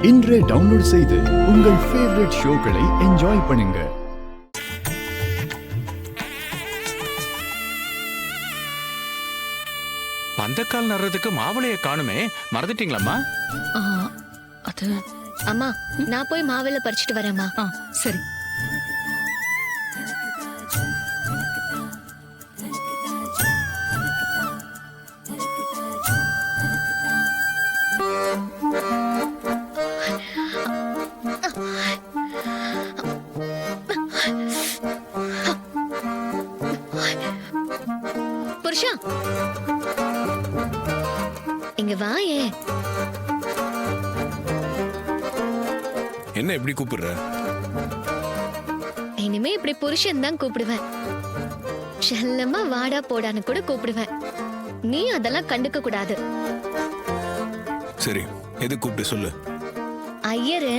இன்றே டவுன்லோட் செய்து உங்கள் ஃபேவரட் ஷோக்களை என்ஜாய் பண்ணுங்க. பந்தக்கால் நடுறதுக்கு மாவிளைய காணுமே, மறந்துட்டீங்களாம்மா? அது அம்மா, நான் போய் மாவில பறிச்சுட்டு வரேம்மா. சரி. புருஷா, இங்க வாயே. என்ன எப்படி கூப்பிடுற? இனிமே இப்படி புருஷன் தான் கூப்பிடுவேன். செல்லமா வாடா போடான்னு கூட கூப்பிடுவேன். நீ அதெல்லாம் கண்டுக்க கூடாது. சரி, எது கூப்பிட்டு சொல்லு. ஐயரு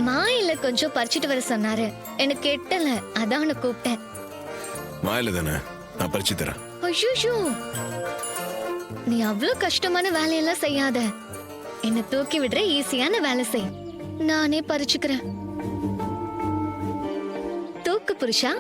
மாயில கொஞ்சம் பறிச்சிட்டு வர சொன்னாரு. எனக்கு எட்டல, அதான் உன்னை கூப்பிட்டேன். மாயில தானே, நான் பறிச்சு தரேன். ஐயோ, நீ அவ்வளவு கஷ்டமான வேலையெல்லாம் செய்யாத. என்ன தூக்கி விடுற ஈஸியான வேலை செய். நானே பறிச்சுக்கிறேன். தூக்கு புருஷா.